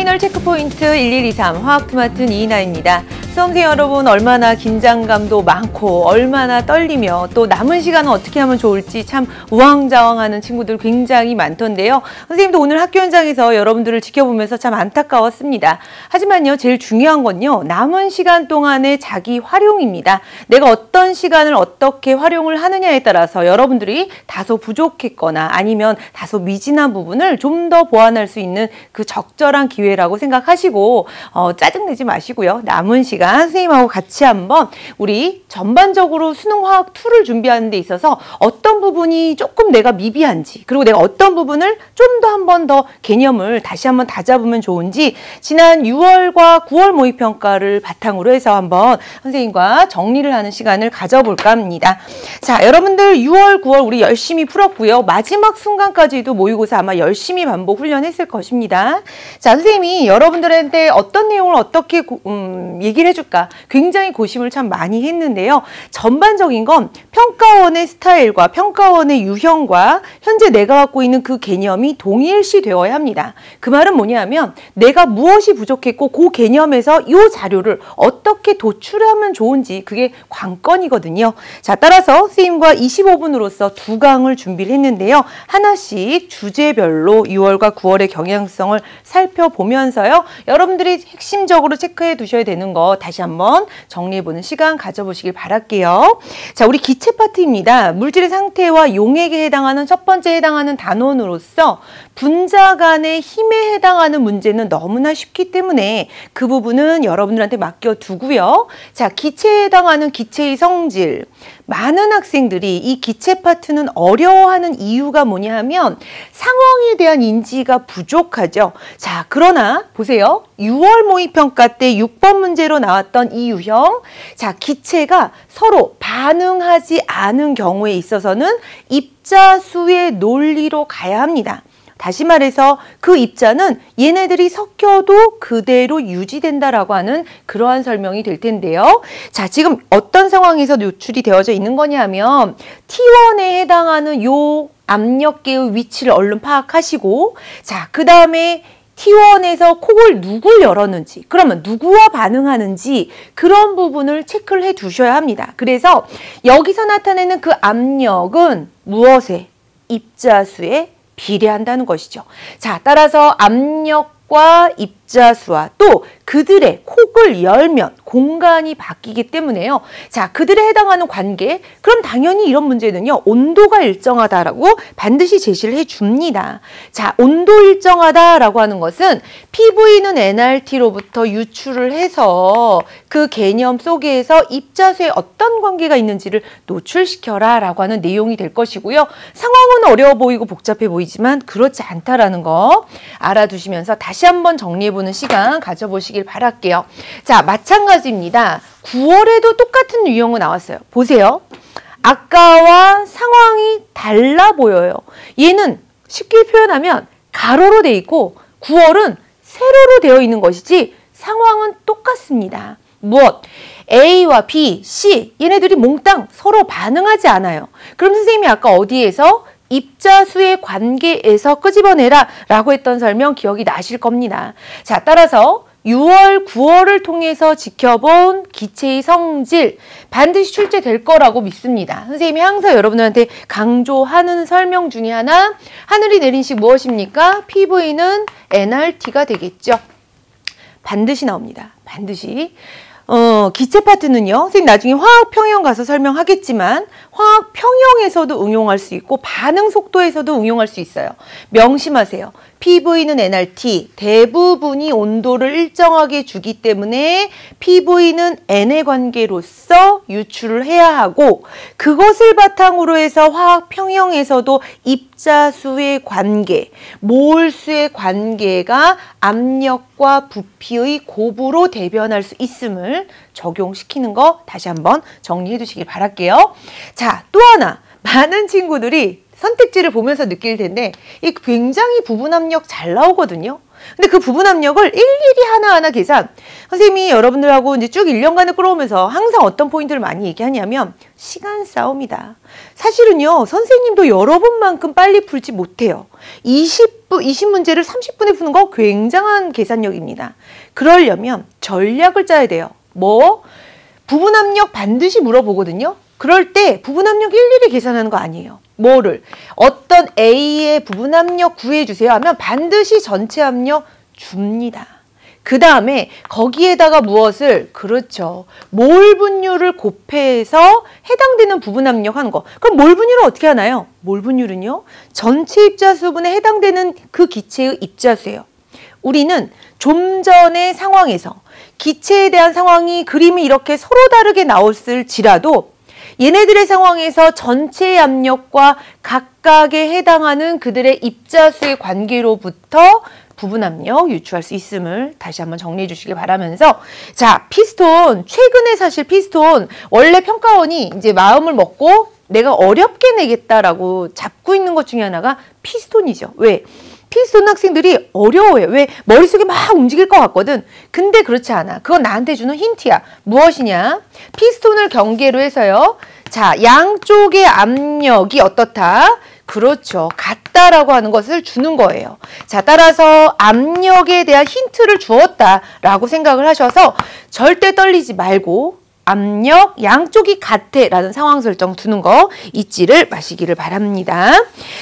파이널 체크포인트 1123 화학투마튼 이인아입니다. 수험생 여러분 얼마나 긴장감도 많고 얼마나 떨리며 또 남은 시간은 어떻게 하면 좋을지 참 우왕좌왕하는 친구들 굉장히 많던데요. 선생님도 오늘 학교 현장에서 여러분들을 지켜보면서 참 안타까웠습니다. 하지만요, 제일 중요한 건요, 남은 시간 동안의 자기 활용입니다. 내가 어떤 시간을 어떻게 활용을 하느냐에 따라서 여러분들이 다소 부족했거나 아니면 다소 미진한 부분을 좀 더 보완할 수 있는 그 적절한 기회라고 생각하시고 짜증내지 마시고요. 남은 시간 선생님하고 같이 한번 우리 전반적으로 수능화학 2를 준비하는 데 있어서 어떤 부분이 조금 내가 미비한지, 그리고 내가 어떤 부분을 좀 더 한 번 더 개념을 다시 한번 다잡으면 좋은지 지난 6월과 9월 모의평가를 바탕으로 해서 한번 선생님과 정리를 하는 시간을 가져볼까 합니다. 자, 여러분들 6월, 9월 우리 열심히 풀었고요. 마지막 순간까지도 모의고사 아마 열심히 반복 훈련했을 것입니다. 자, 선생님이 여러분들한테 어떤 내용을 어떻게 얘기를 해줄까 굉장히 고심을 참 많이 했는데요. 전반적인 건 평가원의 스타일과 평가원의 유형과 현재 내가 갖고 있는 그 개념이 동일시 되어야 합니다. 그 말은 뭐냐면 내가 무엇이 부족했고 그 개념에서 이 자료를 어떻게 도출하면 좋은지 그게 관건이거든요. 자, 따라서 선생님과 25분으로서 2강을 준비를 했는데요. 하나씩 주제별로 6월과 9월의 경향성을 살펴보면서요. 여러분들이 핵심적으로 체크해 두셔야 되는 거 다시 한번 정리해보는 시간 가져보시길 바랄게요. 자, 우리 기체 파트입니다. 물질의 상태와 용액에 해당하는 첫 번째 해당하는 단원으로서 분자 간의 힘에 해당하는 문제는 너무나 쉽기 때문에 그 부분은 여러분들한테 맡겨두고요. 자, 기체에 해당하는 기체의 성질. 많은 학생들이 이 기체 파트는 어려워하는 이유가 뭐냐 하면 상황에 대한 인지가 부족하죠. 자, 그러나 보세요. 6월 모의평가 때 6번 문제로 나왔던 이 유형. 자, 기체가 서로 반응하지 않은 경우에 있어서는 입자수의 논리로 가야 합니다. 다시 말해서 그 입자는 얘네들이 섞여도 그대로 유지된다라고 하는 그러한 설명이 될 텐데요. 자, 지금 어떤 상황에서 노출이 되어져 있는 거냐 하면 T1에 해당하는 요 압력계의 위치를 얼른 파악하시고, 자, 그 다음에 T1에서 콕을 누굴 열었는지, 그러면 누구와 반응하는지 그런 부분을 체크를 해 두셔야 합니다. 그래서 여기서 나타내는 그 압력은 무엇에? 입자수에 비례한다는 것이죠. 자, 따라서 압력과 입자수와 또 그들의 콕을 열면 공간이 바뀌기 때문에요. 자, 그들에 해당하는 관계, 그럼 당연히 이런 문제는요, 온도가 일정하다라고 반드시 제시를 해줍니다. 자, 온도 일정하다라고 하는 것은 PV는 nRT로부터 유출을 해서 그 개념 속에서 입자수에 어떤 관계가 있는지를 노출시켜라 라고 하는 내용이 될 것이고요. 상황은 어려워 보이고 복잡해 보이지만 그렇지 않다라는 거 알아두시면서 다시 한번 정리해보는 시간 가져보시길 바랄게요. 자, 마찬가지입니다. 9월에도 똑같은 유형이 나왔어요. 보세요. 아까와 상황이 달라 보여요. 얘는 쉽게 표현하면 가로로 돼 있고 9월은 세로로 되어 있는 것이지 상황은 똑같습니다. 무엇? A와 B, C 얘네들이 몽땅 서로 반응하지 않아요. 그럼 선생님이 아까 어디에서? 입자수의 관계에서 끄집어내라 라고 했던 설명 기억이 나실 겁니다. 자, 따라서 6월, 9월을 통해서 지켜본 기체의 성질 반드시 출제될 거라고 믿습니다. 선생님이 항상 여러분들한테 강조하는 설명 중에 하나, 하늘이 내린 시 무엇입니까? PV는 nRT가 되겠죠. 반드시 나옵니다. 반드시. 기체 파트는요, 선생님 나중에 화학평형 가서 설명하겠지만 화학평형에서도 응용할 수 있고 반응 속도에서도 응용할 수 있어요. 명심하세요. PV는 nRT, 대부분이 온도를 일정하게 주기 때문에 PV는 n의 관계로서 유출을 해야 하고 그것을 바탕으로 해서 화학평형에서도 입자수의 관계, 몰수의 관계가 압력과 부피의 곱으로 대변할 수 있음을 적용시키는 거 다시 한번 정리해 두시길 바랄게요. 자, 또 하나 많은 친구들이 선택지를 보면서 느낄 텐데 이 굉장히 부분압력 잘 나오거든요. 근데 그 부분압력을 일일이 하나하나 계산, 선생님이 여러분들하고 이제 쭉 1년간을 끌어오면서 항상 어떤 포인트를 많이 얘기하냐면 시간 싸움이다. 사실은요, 선생님도 여러분만큼 빨리 풀지 못해요. 20분 20문제를 30분에 푸는 거 굉장한 계산력입니다. 그러려면 전략을 짜야 돼요. 뭐? 부분압력 반드시 물어보거든요. 그럴 때 부분압력 일일이 계산하는 거 아니에요. 뭐를? 어떤 A의 부분압력 구해주세요 하면 반드시 전체 압력 줍니다. 그 다음에 거기에다가 무엇을? 그렇죠. 몰 분율을 곱해서 해당되는 부분압력 하는 거. 그럼 몰 분율은 어떻게 하나요? 몰 분율은요. 전체 입자수분에 해당되는 그 기체의 입자수예요. 우리는 좀 전의 상황에서 기체에 대한 상황이 그림이 이렇게 서로 다르게 나왔을지라도 얘네들의 상황에서 전체 압력과 각각에 해당하는 그들의 입자수의 관계로부터 부분압력 유추할 수 있음을 다시 한번 정리해 주시기 바라면서, 자, 피스톤, 최근에 사실 피스톤 원래 평가원이 이제 마음을 먹고 내가 어렵게 내겠다라고 잡고 있는 것 중에 하나가 피스톤이죠. 왜? 피스톤 학생들이 어려워요. 왜? 머릿속에 막 움직일 것 같거든. 근데 그렇지 않아. 그건 나한테 주는 힌트야. 무엇이냐? 피스톤을 경계로 해서요. 자, 양쪽의 압력이 어떻다? 그렇죠. 같다라고 하는 것을 주는 거예요. 자, 따라서 압력에 대한 힌트를 주었다라고 생각을 하셔서 절대 떨리지 말고 압력 양쪽이 같애라는 상황 설정 두는 거 잊지를 마시기를 바랍니다.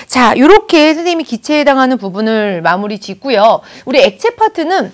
자, 요렇게 선생님이 기체에 해당하는 부분을 마무리 짓고요. 우리 액체 파트는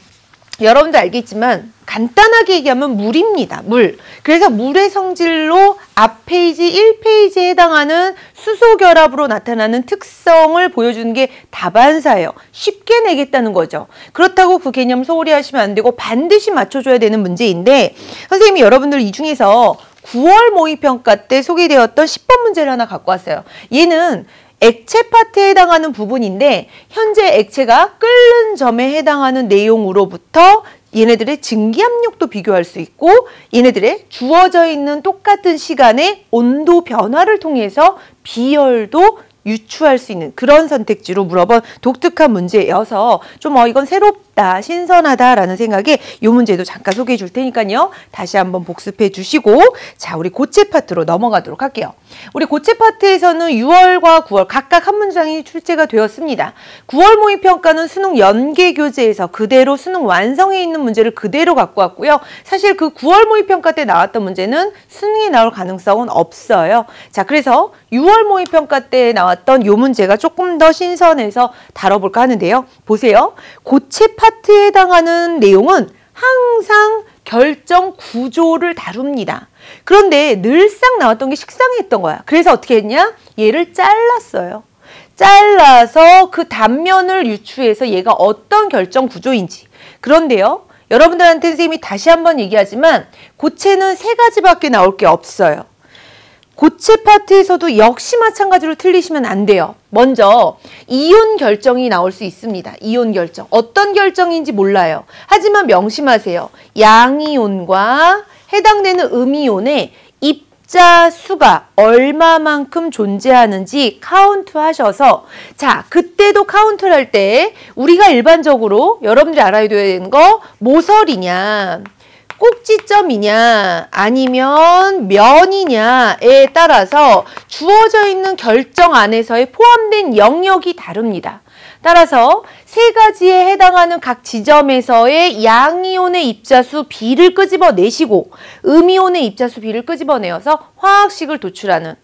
여러분도 알겠지만 간단하게 얘기하면 물입니다. 물. 그래서 물의 성질로 앞 페이지 1페이지에 해당하는 수소 결합으로 나타나는 특성을 보여주는 게 답안사예요. 쉽게 내겠다는 거죠. 그렇다고 그 개념 소홀히 하시면 안 되고 반드시 맞춰줘야 되는 문제인데, 선생님이 여러분들 이 중에서 9월 모의평가 때 소개되었던 10번 문제를 하나 갖고 왔어요. 얘는 액체 파트에 해당하는 부분인데 현재 액체가 끓는 점에 해당하는 내용으로부터 얘네들의 증기압력도 비교할 수 있고 얘네들의 주어져 있는 똑같은 시간의 온도 변화를 통해서 비열도 유추할 수 있는 그런 선택지로 물어본 독특한 문제여서 좀 이건 새롭다, 신선하다라는 생각에 이 문제도 잠깐 소개해 줄 테니까요. 다시 한번 복습해 주시고, 자, 우리 고체 파트로 넘어가도록 할게요. 우리 고체 파트에서는 6월과 9월 각각 한 문장이 출제가 되었습니다. 9월 모의평가는 수능 연계교재에서 그대로 수능 완성에 있는 문제를 그대로 갖고 왔고요. 사실 그 9월 모의평가 때 나왔던 문제는 수능에 나올 가능성은 없어요. 자, 그래서 6월 모의평가 때 나왔던 이 문제가 조금 더 신선해서 다뤄볼까 하는데요. 보세요. 고체 파트에 해당하는 내용은 항상 결정 구조를 다룹니다. 그런데 늘상 나왔던 게 식상했던 거야. 그래서 어떻게 했냐? 얘를 잘랐어요. 잘라서 그 단면을 유추해서 얘가 어떤 결정 구조인지. 그런데요. 여러분들한테 선생님이 다시 한번 얘기하지만 고체는 3가지밖에 나올 게 없어요. 고체 파트에서도 역시 마찬가지로 틀리시면 안 돼요. 먼저 이온 결정이 나올 수 있습니다. 이온 결정. 어떤 결정인지 몰라요. 하지만 명심하세요. 양이온과 해당되는 음이온의 입자수가 얼마만큼 존재하는지 카운트 하셔서, 자, 그때도 카운트를 할 때 우리가 일반적으로 여러분들이 알아야 되는 거 모설이냐 꼭지점이냐 아니면 면이냐에 따라서 주어져 있는 결정 안에서의 포함된 영역이 다릅니다. 따라서 3가지에 해당하는 각 지점에서의 양이온의 입자수 B를 끄집어내시고 음이온의 입자수 B를 끄집어내어서 화학식을 도출하는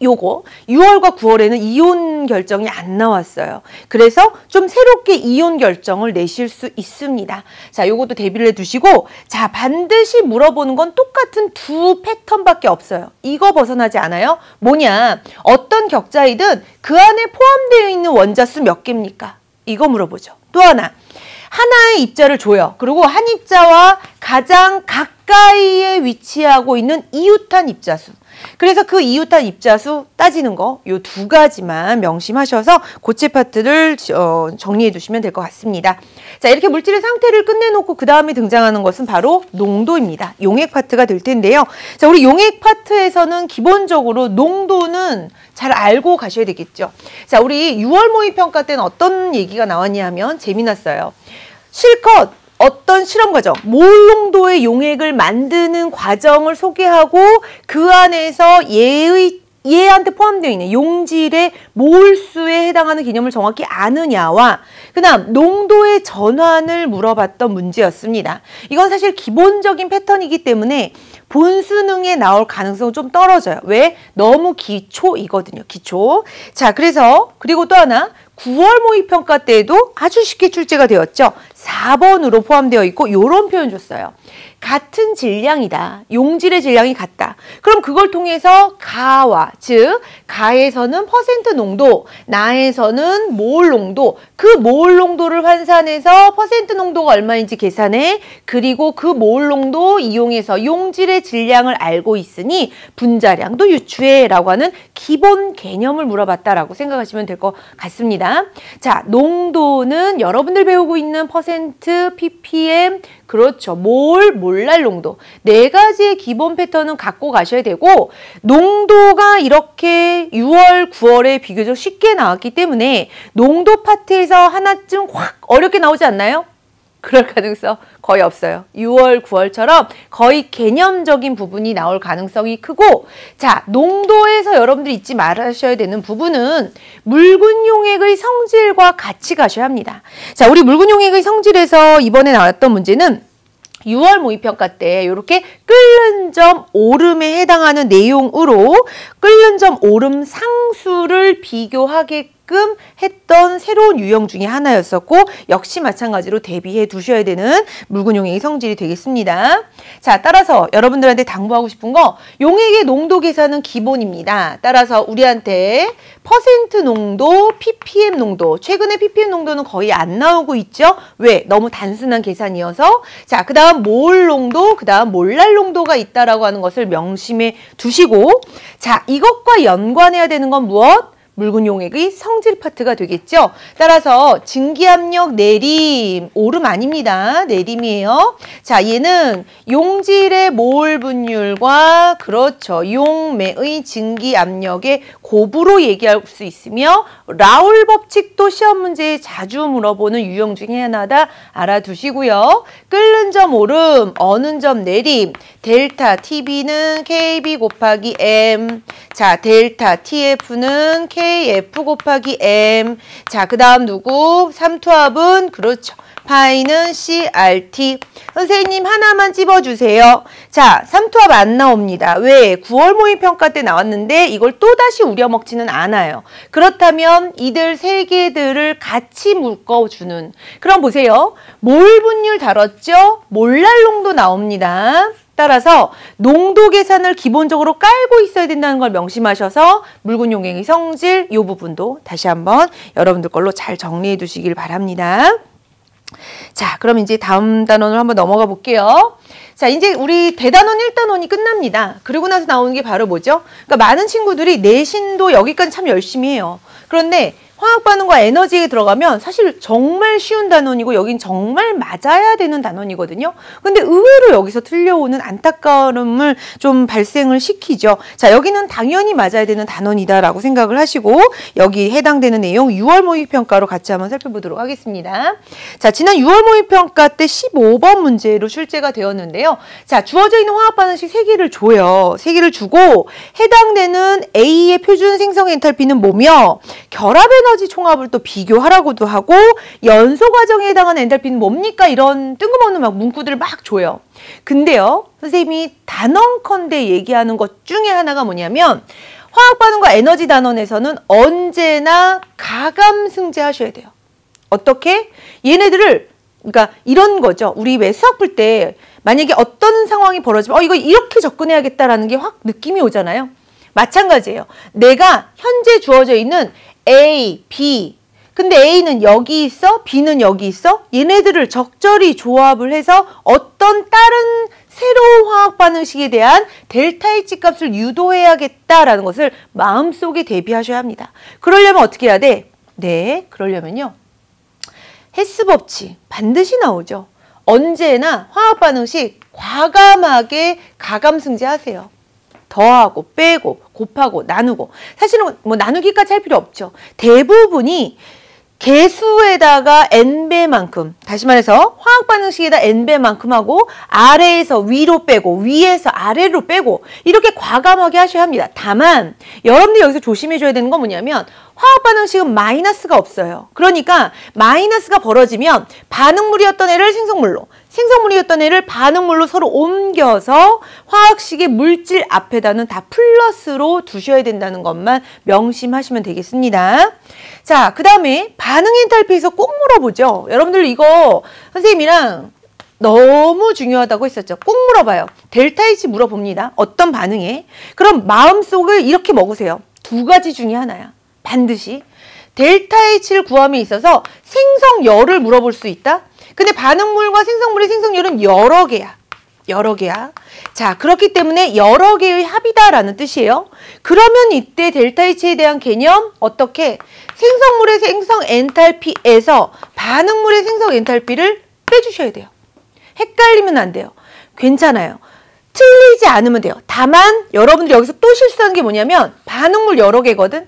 요거 6월과 9월에는 이온 결정이 안 나왔어요. 그래서 좀 새롭게 이온 결정을 내실 수 있습니다. 자, 요것도 대비를 해두시고, 자, 반드시 물어보는 건 똑같은 2 패턴밖에 없어요. 이거 벗어나지 않아요? 뭐냐? 어떤 격자이든 그 안에 포함되어 있는 원자수 몇 개입니까? 이거 물어보죠. 또 하나의 입자를 줘요. 그리고 한 입자와 가장 가까이에 위치하고 있는 이웃한 입자수. 그래서 그 이웃한 입자수 따지는 거 요 2가지만 명심하셔서 고체 파트를 정리해 두시면 될 것 같습니다. 자, 이렇게 물질의 상태를 끝내놓고 그 다음에 등장하는 것은 바로 농도입니다. 용액 파트가 될 텐데요. 자, 우리 용액 파트에서는 기본적으로 농도는 잘 알고 가셔야 되겠죠. 자, 우리 6월 모의평가 때는 어떤 얘기가 나왔냐 하면 재미났어요. 실컷 어떤 실험 과정, 몰 농도의 용액을 만드는 과정을 소개하고 그 안에서 얘의 얘한테 포함되어 있는 용질의 몰수에 해당하는 개념을 정확히 아느냐와 그다음 농도의 전환을 물어봤던 문제였습니다. 이건 사실 기본적인 패턴이기 때문에 본 수능에 나올 가능성은 좀 떨어져요. 왜? 너무 기초이거든요. 기초. 자, 그래서 그리고 또 하나 9월 모의평가 때에도 아주 쉽게 출제가 되었죠. 4번으로 포함되어 있고 이런 표현 줬어요. 같은 질량이다. 용질의 질량이 같다. 그럼 그걸 통해서 가와 즉 가에서는 퍼센트 농도, 나에서는 몰 농도, 그 몰 농도를 환산해서 퍼센트 농도가 얼마인지 계산해. 그리고 그 몰 농도 이용해서 용질의 질량을 알고 있으니 분자량도 유추해 라고 하는 기본 개념을 물어봤다라고 생각하시면 될 것 같습니다. 자, 농도는 여러분들 배우고 있는 퍼센트, ppm, 그렇죠. 몰랄 농도. 네 가지의 기본 패턴은 갖고 가셔야 되고 농도가 이렇게 6월, 9월에 비교적 쉽게 나왔기 때문에 농도 파트에서 하나쯤 확 어렵게 나오지 않나요? 그럴 가능성 거의 없어요. 6월, 9월처럼 거의 개념적인 부분이 나올 가능성이 크고 자, 농도에서 여러분들이 잊지 말으셔야 되는 부분은 묽은 용액의 성질과 같이 가셔야 합니다. 자, 우리 묽은 용액의 성질에서 이번에 나왔던 문제는 6월 모의평가 때 이렇게 끓는 점 오름에 해당하는 내용으로 끓는 점 오름 상수를 비교하게끔 했던 새로운 유형 중에 하나였었고 역시 마찬가지로 대비해 두셔야 되는 묽은 용액의 성질이 되겠습니다. 자, 따라서 여러분들한테 당부하고 싶은 거 용액의 농도 계산은 기본입니다. 따라서 우리한테 퍼센트 농도, ppm 농도 최근에 ppm 농도는 거의 안 나오고 있죠. 왜? 너무 단순한 계산이어서 자, 그 다음 몰 농도, 그 다음 몰랄 농도가 있다라고 하는 것을 명심해 두시고 자, 이것과 연관해야 되는 건 무엇? 묽은 용액의 성질 파트가 되겠죠. 따라서 증기압력 내림, 오름 아닙니다. 내림이에요. 자, 얘는 용질의 몰 분율과 그렇죠. 용매의 증기압력의 곱으로 얘기할 수 있으며 라울 법칙도 시험 문제에 자주 물어보는 유형 중에 하나다. 알아두시고요. 끓는 점 오름, 어는 점 내림, 델타 TB는 KB 곱하기 M, 자, 델타 TF는 KF 곱하기 M. 자, 그 다음 누구? 삼투압은 그렇죠. 파이는 CRT. 선생님 하나만 찝어주세요. 자, 삼투압 안 나옵니다. 왜? 9월 모의평가 때 나왔는데 이걸 또다시 우려먹지는 않아요. 그렇다면 이들 세 개들을 같이 묶어주는. 그럼 보세요. 몰 분율 다뤘죠? 몰랄 농도 나옵니다. 따라서 농도 계산을 기본적으로 깔고 있어야 된다는 걸 명심하셔서 묽은 용액의 성질 이 부분도 다시 한번 여러분들 걸로 잘 정리해 두시길 바랍니다. 자, 그럼 이제 다음 단원을 한번 넘어가 볼게요. 자, 이제 우리 대단원 1단원이 끝납니다. 그리고 나서 나오는 게 바로 뭐죠? 그러니까 많은 친구들이 내신도 여기까지 참 열심히 해요. 그런데 화학 반응과 에너지에 들어가면 사실 정말 쉬운 단원이고 여긴 정말 맞아야 되는 단원이거든요. 근데 의외로 여기서 틀려오는 안타까움을 좀 발생을 시키죠. 자, 여기는 당연히 맞아야 되는 단원이다라고 생각을 하시고 여기 해당되는 내용 6월 모의평가로 같이 한번 살펴보도록 하겠습니다. 자, 지난 6월 모의평가 때 15번 문제로 출제가 되었는데요. 자, 주어져 있는 화학 반응식 3개를 줘요. 3개를 주고 해당되는 A의 표준 생성 엔탈피는 뭐며 결합 에너지 총합을 또 비교하라고도 하고 연소 과정에 해당하는 엔탈피는 뭡니까? 이런 뜬금없는 막 문구들을 막 줘요. 근데요, 선생님이 단언컨대 얘기하는 것 중에 하나가 뭐냐면 화학 반응과 에너지 단원에서는 언제나 가감승제 하셔야 돼요. 어떻게? 얘네들을 그러니까 이런 거죠. 우리 왜 수학 풀 때 만약에 어떤 상황이 벌어지면 이거 이렇게 접근해야겠다라는 게 확 느낌이 오잖아요. 마찬가지예요. 내가 현재 주어져 있는 A, B. 근데 A는 여기 있어, B는 여기 있어. 얘네들을 적절히 조합을 해서 어떤 다른 새로운 화학 반응식에 대한 델타 H 값을 유도해야겠다라는 것을 마음속에 대비하셔야 합니다. 그러려면 어떻게 해야 돼? 네, 그러려면요. 헤스 법칙 반드시 나오죠. 언제나 화학 반응식 과감하게 가감승제 하세요. 더하고 빼고 곱하고 나누고 사실은 뭐 나누기까지 할 필요 없죠. 대부분이 개수에다가 n배만큼, 다시 말해서 화학 반응식에다 n배만큼 하고 아래에서 위로 빼고 위에서 아래로 빼고 이렇게 과감하게 하셔야 합니다. 다만 여러분들 여기서 조심해줘야 되는 건 뭐냐면 화학 반응식은 마이너스가 없어요. 그러니까 마이너스가 벌어지면 반응물이었던 애를 생성물로, 생성물이었던 애를 반응물로 서로 옮겨서 화학식의 물질 앞에다는 다 플러스로 두셔야 된다는 것만 명심하시면 되겠습니다. 자, 그 다음에 반응 엔탈피에서 꼭 물어보죠. 여러분들 이거 선생님이랑 너무 중요하다고 했었죠. 꼭 물어봐요. 델타 H 물어봅니다. 어떤 반응에? 그럼 마음속을 이렇게 먹으세요. 두 가지 중에 하나야. 반드시. 델타 H를 구함에 있어서 생성열을 물어볼 수 있다. 근데 반응물과 생성물의 생성열은 여러 개야. 여러 개야. 자, 그렇기 때문에 여러 개의 합이다라는 뜻이에요. 그러면 이때 델타 H에 대한 개념 어떻게? 생성물의 생성 엔탈피에서 반응물의 생성 엔탈피를 빼주셔야 돼요. 헷갈리면 안 돼요. 괜찮아요. 틀리지 않으면 돼요. 다만 여러분들이 여기서 또 실수한 게 뭐냐면 반응물 여러 개거든.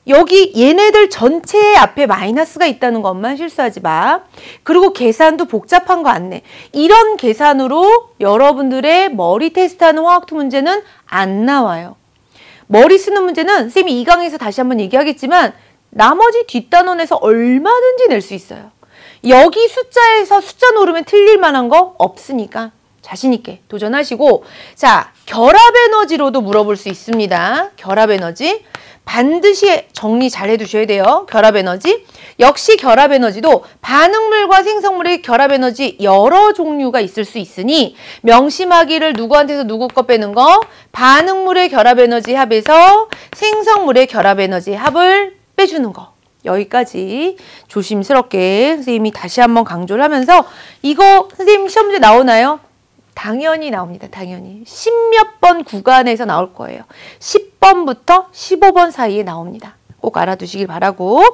여기 얘네들 전체 앞에 마이너스가 있다는 것만 실수하지 마. 그리고 계산도 복잡한 거 안 내. 이런 계산으로 여러분들의 머리 테스트하는 화학투 문제는 안 나와요. 머리 쓰는 문제는 선생님이 이 강의에서 다시 한번 얘기하겠지만 나머지 뒷단원에서 얼마든지 낼 수 있어요. 여기 숫자에서 숫자 노르면 틀릴 만한 거 없으니까 자신 있게 도전하시고, 자, 결합 에너지로도 물어볼 수 있습니다. 결합 에너지. 반드시 정리 잘 해두셔야 돼요. 결합 에너지. 역시 결합 에너지도 반응물과 생성물의 결합 에너지 여러 종류가 있을 수 있으니 명심하기를 누구한테서 누구 거 빼는 거? 반응물의 결합 에너지 합에서 생성물의 결합 에너지 합을 빼주는 거. 여기까지 조심스럽게 선생님이 다시 한번 강조를 하면서 이거 선생님 시험 문제 나오나요? 당연히 나옵니다. 당연히. 10몇 번 구간에서 나올 거예요. 10번부터 15번 사이에 나옵니다. 꼭 알아두시길 바라고.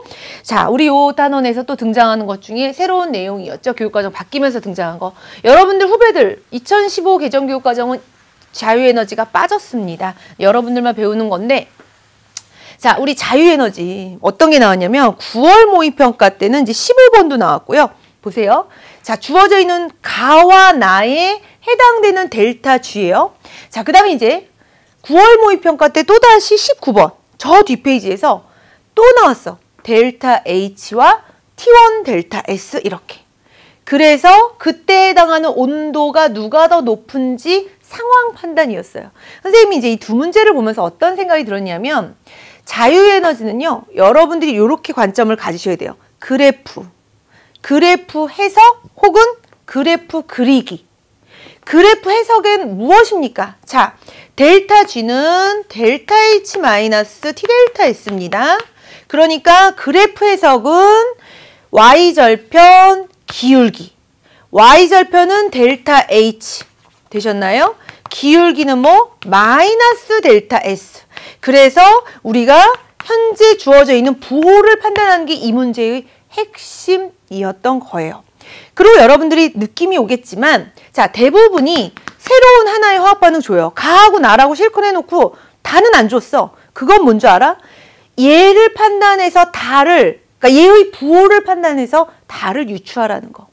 자, 우리 요 단원에서 또 등장하는 것 중에 새로운 내용이었죠. 교육과정 바뀌면서 등장한 거. 여러분들 후배들 2015 개정교육과정은 자유에너지가 빠졌습니다. 여러분들만 배우는 건데, 자, 우리 자유에너지 어떤 게 나왔냐면 9월 모의평가 때는 이제 15번도 나왔고요. 보세요. 자, 주어져 있는 가와 나에 해당되는 델타 G예요. 자, 그 다음에 이제 9월 모의평가 때 또다시 19번 저 뒷페이지에서 또 나왔어. 델타 H와 T1 델타 S 이렇게. 그래서 그때 해당하는 온도가 누가 더 높은지 상황 판단이었어요. 선생님이 이제 이 두 문제를 보면서 어떤 생각이 들었냐면 자유에너지는요. 여러분들이 이렇게 관점을 가지셔야 돼요. 그래프 해석 혹은 그래프 그리기. 그래프 해석은 무엇입니까? 자, 델타 G는 델타 H 마이너스 T 델타 S입니다. 그러니까 그래프 해석은 Y절편 기울기. Y절편은 델타 H. 되셨나요? 기울기는 뭐? 마이너스 델타 S. 그래서 우리가 현재 주어져 있는 부호를 판단하는 게 이 문제의 핵심이었던 거예요. 그리고 여러분들이 느낌이 오겠지만, 자, 대부분이 새로운 하나의 화학 반응 줘요. 가하고 나라고 실컷 해놓고 다는 안 줬어. 그건 뭔 줄 알아? 얘를 판단해서 다를, 그러니까 얘의 부호를 판단해서 다를 유추하라는 거.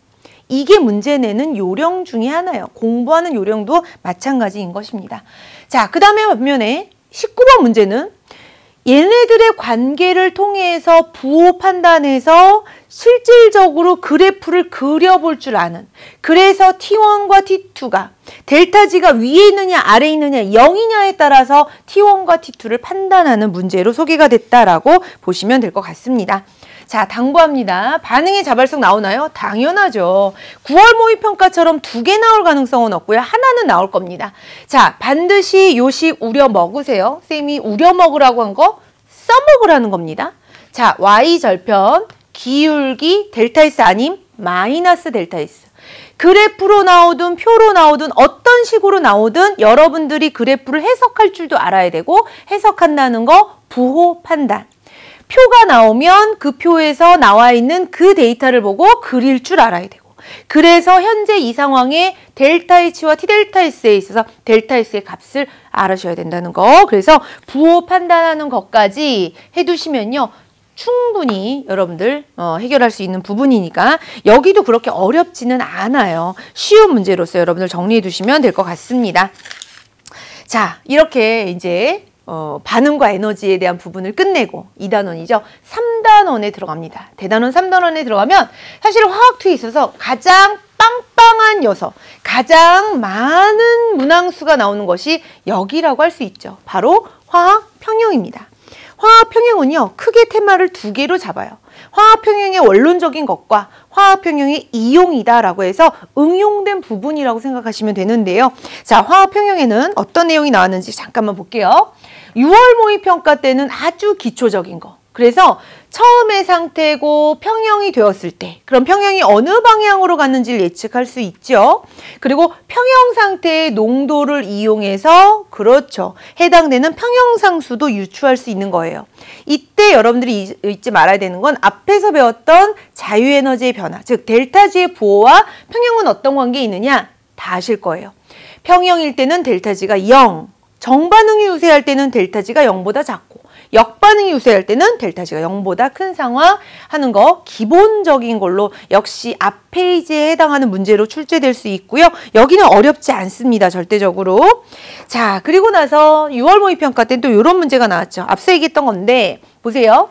이게 문제 내는 요령 중에 하나예요. 공부하는 요령도 마찬가지인 것입니다. 자, 그 다음에 반면에 19번 문제는 얘네들의 관계를 통해서 부호 판단해서 실질적으로 그래프를 그려볼 줄 아는, 그래서 T1과 T2가 델타 G가 위에 있느냐 아래에 있느냐 0이냐에 따라서 T1과 T2를 판단하는 문제로 소개가 됐다라고 보시면 될 것 같습니다. 자, 당부합니다. 반응의 자발성 나오나요? 당연하죠. 9월 모의평가처럼 2개 나올 가능성은 없고요. 하나는 나올 겁니다. 자, 반드시 요식 우려 먹으세요. 쌤이 우려 먹으라고 한 거 써먹으라는 겁니다. 자, Y절편, 기울기, 델타 S 아님, 마이너스 델타 S. 그래프로 나오든 표로 나오든 어떤 식으로 나오든 여러분들이 그래프를 해석할 줄도 알아야 되고, 해석한다는 거 부호 판단. 표가 나오면 그 표에서 나와 있는 그 데이터를 보고 그릴 줄 알아야 되고, 그래서 현재 이 상황에 델타 H와 T 델타 S에 있어서 델타 S의 값을 알아셔야 된다는 거. 그래서 부호 판단하는 것까지 해두시면요, 충분히 여러분들 해결할 수 있는 부분이니까 여기도 그렇게 어렵지는 않아요. 쉬운 문제로서 여러분들 정리해 두시면 될 것 같습니다. 자, 이렇게 이제 반응과 에너지에 대한 부분을 끝내고 2단원이죠. 3단원에 들어갑니다. 대단원 3단원에 들어가면 사실 화학투에 있어서 가장 빵빵한 녀석, 가장 많은 문항수가 나오는 것이 여기라고 할 수 있죠. 바로 화학평형입니다. 화학평형은요, 크게 테마를 두 개로 잡아요. 화학평형의 원론적인 것과 화학평형의 이용이다라고 해서 응용된 부분이라고 생각하시면 되는데요. 자, 화학평형에는 어떤 내용이 나왔는지 잠깐만 볼게요. 6월 모의평가 때는 아주 기초적인 거. 그래서 처음의 상태고 평형이 되었을 때 그럼 평형이 어느 방향으로 갔는지를 예측할 수 있죠. 그리고 평형 상태의 농도를 이용해서 그렇죠. 해당되는 평형상수도 유추할 수 있는 거예요. 이때 여러분들이 잊지 말아야 되는 건 앞에서 배웠던 자유에너지의 변화, 즉 델타G의 부호와 평형은 어떤 관계에 있느냐 다 아실 거예요. 평형일 때는 델타G가 0, 정반응이 우세할 때는 델타G가 0보다 작고 역반응이 우세할 때는 델타G가 0보다 큰 상황 하는 거 기본적인 걸로 역시 앞 페이지에 해당하는 문제로 출제될 수 있고요. 여기는 어렵지 않습니다. 절대적으로. 자, 그리고 나서 6월 모의평가 때는 또 이런 문제가 나왔죠. 앞서 얘기했던 건데 보세요.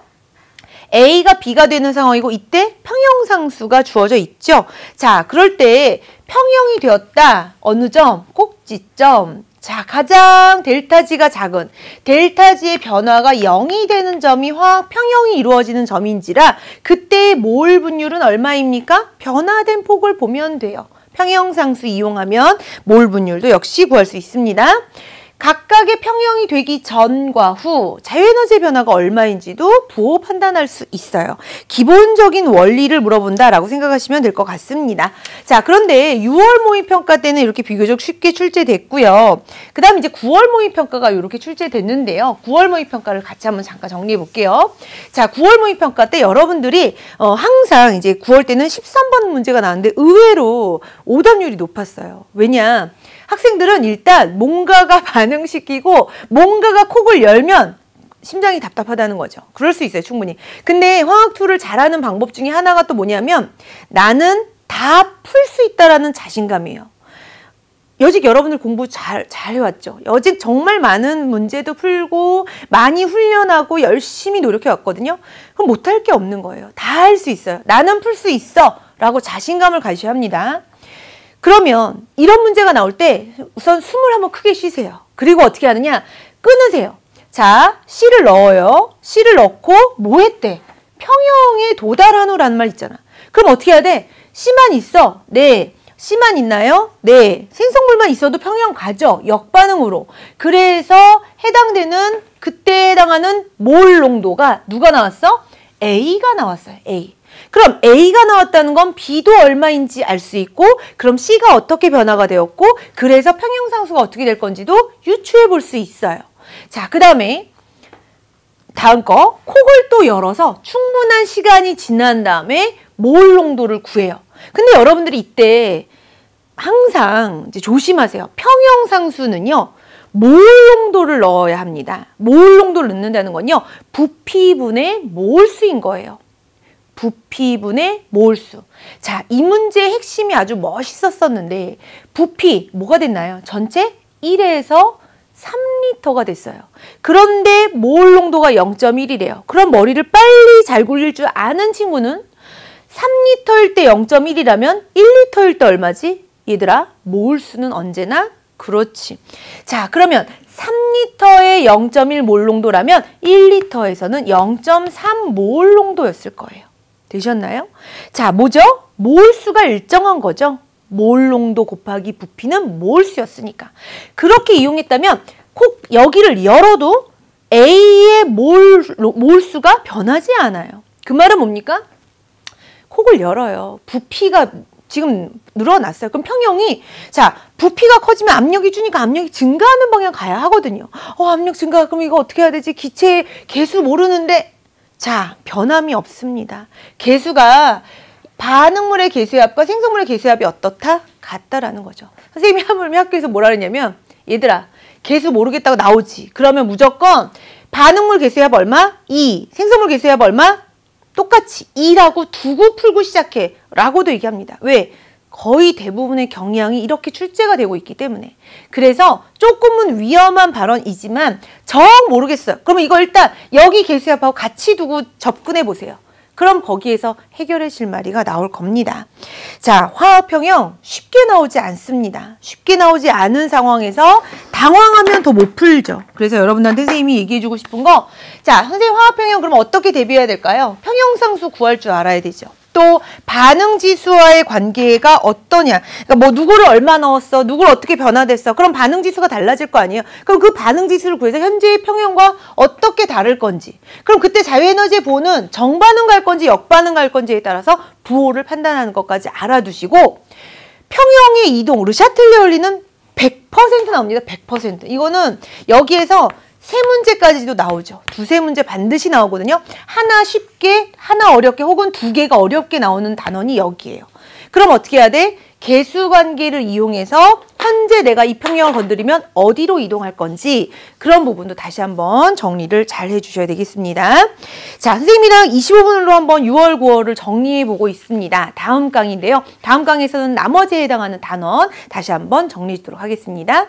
A가 B가 되는 상황이고 이때 평형상수가 주어져 있죠. 자, 그럴 때 평형이 되었다. 어느 점? 꼭지점. 자, 가장 델타G가 작은 델타G의 변화가 0이 되는 점이 화학 평형이 이루어지는 점인지라 그때의 몰 분율은 얼마입니까? 변화된 폭을 보면 돼요. 평형상수 이용하면 몰 분율도 역시 구할 수 있습니다. 각각의 평형이 되기 전과 후 자유에너지의 변화가 얼마인지도 부호 판단할 수 있어요. 기본적인 원리를 물어본다라고 생각하시면 될 것 같습니다. 자, 그런데 6월 모의평가 때는 이렇게 비교적 쉽게 출제됐고요. 그 다음 이제 9월 모의평가가 이렇게 출제됐는데요. 9월 모의평가를 같이 한번 잠깐 정리해 볼게요. 자, 9월 모의평가 때 여러분들이 항상 이제 9월 때는 13번 문제가 나왔는데 의외로 오답률이 높았어요. 왜냐? 학생들은 일단 뭔가가 반응시키고 뭔가가 콕을 열면 심장이 답답하다는 거죠. 그럴 수 있어요. 충분히. 근데 화학2를 잘하는 방법 중에 하나가 또 뭐냐면 나는 다 풀 수 있다라는 자신감이에요. 여직 여러분들 공부 잘 해왔죠. 여직 정말 많은 문제도 풀고 많이 훈련하고 열심히 노력해왔거든요. 그럼 못할 게 없는 거예요. 다 할 수 있어요. 나는 풀 수 있어 라고 자신감을 가지셔야 합니다. 그러면 이런 문제가 나올 때 우선 숨을 한번 크게 쉬세요. 그리고 어떻게 하느냐? 끊으세요. 자, C를 넣어요. C를 넣고 뭐 했대? 평형에 도달하노라는 말 있잖아. 그럼 어떻게 해야 돼? C만 있어? 네. C만 있나요? 네. 생성물만 있어도 평형 가죠. 역반응으로. 그래서 해당되는 그때 해당하는 몰 농도가 누가 나왔어? A가 나왔어요. A. 그럼 A가 나왔다는 건 B도 얼마인지 알 수 있고 그럼 C가 어떻게 변화가 되었고 그래서 평형상수가 어떻게 될 건지도 유추해 볼 수 있어요. 자, 그 다음에 다음 거 콕을 또 열어서 충분한 시간이 지난 다음에 몰 농도를 구해요. 근데 여러분들이 이때 항상 이제 조심하세요. 평형상수는요. 몰 농도를 넣어야 합니다. 몰 농도를 넣는다는 건요. 부피분의 몰수인 거예요. 부피분의 몰수. 자, 이 문제의 핵심이 아주 멋있었었는데 부피 뭐가 됐나요? 전체 1에서 3리터가 됐어요. 그런데 몰 농도가 0.1이래요. 그럼 머리를 빨리 잘 굴릴 줄 아는 친구는 3리터일 때 0.1이라면 1리터일 때 얼마지? 얘들아, 몰수는 언제나 그렇지. 자, 그러면 3리터의 0.1 몰 농도라면 1리터에서는 0.3 몰 농도였을 거예요. 되셨나요? 자, 뭐죠? 몰수가 일정한 거죠. 몰 농도 곱하기 부피는 몰수였으니까. 그렇게 이용했다면 꼭 여기를 열어도 A의 몰수가 변하지 않아요. 그 말은 뭡니까? 콕을 열어요. 부피가 지금 늘어났어요. 그럼 평형이 자, 부피가 커지면 압력이 주니까 압력이 증가하는 방향 가야 하거든요. 압력 증가. 그럼 이거 어떻게 해야 되지? 기체의 개수 모르는데 자, 변함이 없습니다. 개수가 반응물의 개수합과 생성물의 개수합이 어떻다? 같다라는 거죠. 선생님이 하물며 학교에서 뭐라 그러냐면 얘들아, 개수 모르겠다고 나오지. 그러면 무조건 반응물 개수합 얼마? 2. 생성물 개수합 얼마? 똑같이 2라고 두고 풀고 시작해 라고도 얘기합니다. 왜? 거의 대부분의 경향이 이렇게 출제가 되고 있기 때문에. 그래서 조금은 위험한 발언이지만 정 모르겠어요. 그러면 이거 일단 여기 개수합하고 같이 두고 접근해 보세요. 그럼 거기에서 해결의 실마리가 나올 겁니다. 자, 화학평형 쉽게 나오지 않습니다. 쉽게 나오지 않은 상황에서 당황하면 더 못 풀죠. 그래서 여러분들한테 선생님이 얘기해주고 싶은 거, 자, 선생님 화학평형 그럼 어떻게 대비해야 될까요? 평형상수 구할 줄 알아야 되죠. 또 반응지수와의 관계가 어떠냐. 그러니까 뭐 누구를 얼마 넣었어, 누구를 어떻게 변화됐어. 그럼 반응지수가 달라질 거 아니에요. 그럼 그 반응지수를 구해서 현재의 평형과 어떻게 다를 건지. 그럼 그때 자유에너지의 보호는 정반응 갈 건지 역반응 갈 건지에 따라서 부호를 판단하는 것까지 알아두시고, 평형의 이동, 르샤틀레 원리는 100% 나옵니다. 100%. 이거는 여기에서 세 문제까지도 나오죠. 두세 문제 반드시 나오거든요. 하나 쉽게, 하나 어렵게, 혹은 두 개가 어렵게 나오는 단원이 여기에요. 그럼 어떻게 해야 돼? 개수관계를 이용해서 현재 내가 이 평형을 건드리면 어디로 이동할 건지 그런 부분도 다시 한번 정리를 잘 해주셔야 되겠습니다. 자, 선생님이랑 25분으로 한번 6월, 9월을 정리해보고 있습니다. 다음 강의인데요. 다음 강의에서는 나머지에 해당하는 단원 다시 한번 정리해 주도록 하겠습니다.